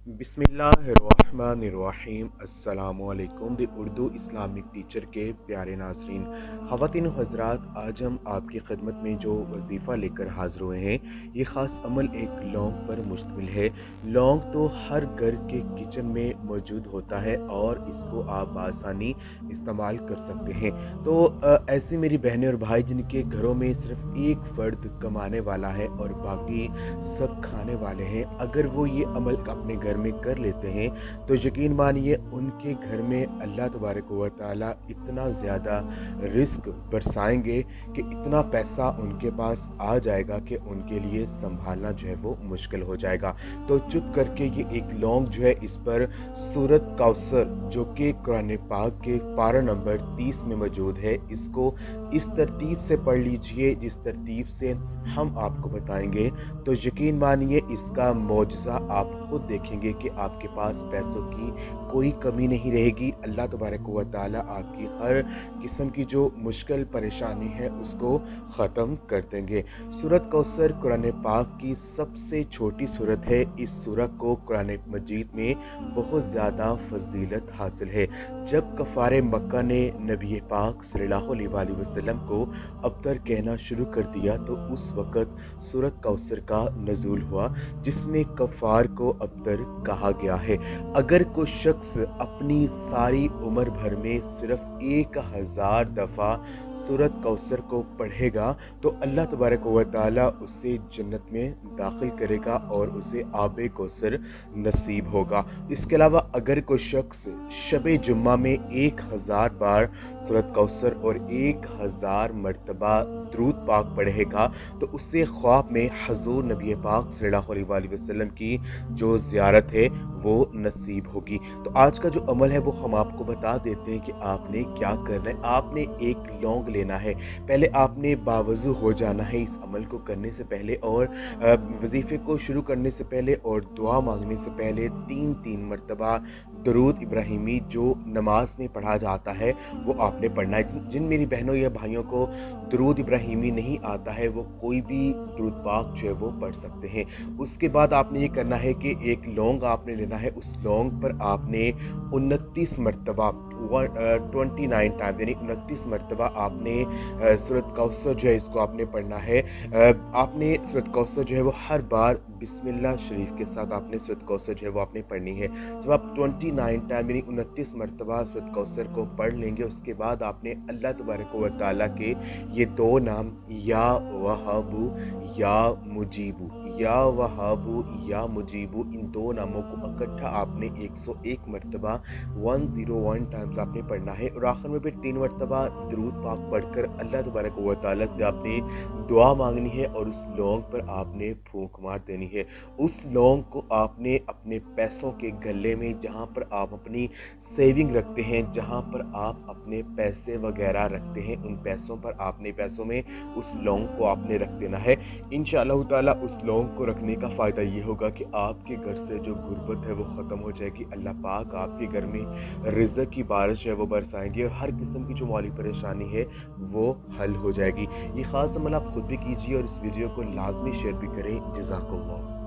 बिस्मिल्लाहिर्रहमानिर्रहीम। अस्सलामुअलैकुम। दी Urdu Islamic teacher के प्यारे नाज़रीन, ख़वातीन व हज़रात, आज हम आपकी खिदमत में जो वजीफ़ा लेकर हाज़िर हुए हैं, ये ख़ास अमल एक लौंग पर मुश्तमिल है। लौंग तो हर घर के किचन में मौजूद होता है और इसको आप बआसानी इस्तेमाल कर सकते हैं। तो ऐसे मेरी बहनें और भाई जिनके घरों में सिर्फ़ एक फ़र्द कमाने वाला है और बाकी सब खाने वाले हैं, अगर वो ये अमल अपने घर में कर लेते हैं तो यकीन मानिए उनके घर में अल्लाह तबारक व तआला इतना ज़्यादा रिस्क बरसाएंगे कि इतना पैसा उनके पास आ जाएगा कि उनके लिए संभालना जो है वो मुश्किल हो जाएगा। तो चुप करके ये एक लौंग जो है, इस पर सूरत कौसर जो कि कुरान पाक के पारा नंबर 30 में मौजूद है, इसको इस तरतीब से पढ़ लीजिए जिस तरतीब से हम आपको बताएंगे। तो यकीन मानिए इसका मौजज़ा आप खुद देखेंगे कि आपके पास पैसों की कोई कमी नहीं रहेगी। अल्लाह तबारक व तआला आपकी हर किस्म की जो मुश्किल परेशानी है उसको ख़त्म कर देंगे। सूरत कौसर कुरान पाक की सबसे छोटी सूरत है। इस सूरत को कुरान मजीद में बहुत ज़्यादा फजीलत हासिल है। जब कफ़ारे मक्का ने नबी पाक सल्लल्लाहु अलैहि वसल्लम को अब्तर कहना शुरू कर दिया तो उस वक़्त सूरत कौसर का नज़ूल हुआ, जिसमें कफ़ार को अब्तर कहा गया है। अगर कोई शख्स अपनी सारी उम्र भर में सिर्फ 1000 दफ़ा सूरत कौसर को पढ़ेगा तो अल्लाह तबारक व तआला उसे जन्नत में दाखिल करेगा और उसे आबे कौसर नसीब होगा। इसके अलावा अगर कोई शख्स शब जुम्मा में 1000 बार सूरत कौसर और 1000 मरतबा दरूद पाक पढ़ेगा तो उससे ख्वाब में हजूर नबी पाक सल्लल्लाहु अलैहि वसल्लम की जो ज़ियारत है वो नसीब होगी। तो आज का जो अमल है वो हम आपको बता देते हैं कि आपने क्या करना है। आपने एक लौंग लेना है। पहले आपने बावज़ू हो जाना है इस अमल को करने से पहले और वजीफ़े को शुरू करने से पहले और दुआ मांगने से पहले 3-3 मरतबा दरूद इब्राहिमी जो नमाज में पढ़ा जाता है वो आपने पढ़ना है। जिन मेरी बहनों या भाइयों को दरूद इब्राहिमी नहीं आता है वो कोई भी दरूद पाक जो है वो पढ़ सकते हैं। उसके बाद आपने ये करना है कि एक लौंग आपने लेना है। उस लौंग पर आपने 29 मरतबा 29 टाइम यानी 29 मरतबा आपने सूरत कौसर जो है इसको आपने पढ़ना है। आपने सूरत कौसर जो है वो हर बार बिस्मिल्लाह शरीफ के साथ आपने सूरत कौसर जो है वो आपने पढ़नी है। जब आप 29 टाइम यानी 29 मरतबा सूरत कौसर को पढ़ लेंगे उसके बाद आपने अल्लाह तबारक व तआला के ये दो नाम या वहाबू या मुजीबू, या वहाबू या मुजीबू, इन दो नामों को इकट्ठा आपने 101 मरतबा 101 टाइम्स आपने पढ़ना है और आखिर में फिर 3 मरतबा दरूद पाक पढ़कर अल्लाह तबारक व तआला से आपने दुआ मांगनी है और उस लौंग पर आपने फूंक मार देनी है। उस लौंग को आपने अपने पैसों के गले में, जहाँ पर आप अपनी सेविंग रखते हैं, जहाँ पर आप अपने पैसे वगैरह रखते हैं, उन पैसों पर आपने पैसों में उस लौंग को आपने रख देना है। इंशाअल्लाह ताला उस लौंग को रखने का फ़ायदा ये होगा कि आपके घर से जो गुर्बत है वो ख़त्म हो जाएगी। अल्लाह पाक आपके घर में रिज़्क़ की बारिश है वो बरसाएंगे और हर किस्म की जो माली परेशानी है वो हल हो जाएगी। ये ख़ास अमल आप खुद भी कीजिए और इस वीडियो को लाजमी शेयर भी करें। जज़ाकल्लाह।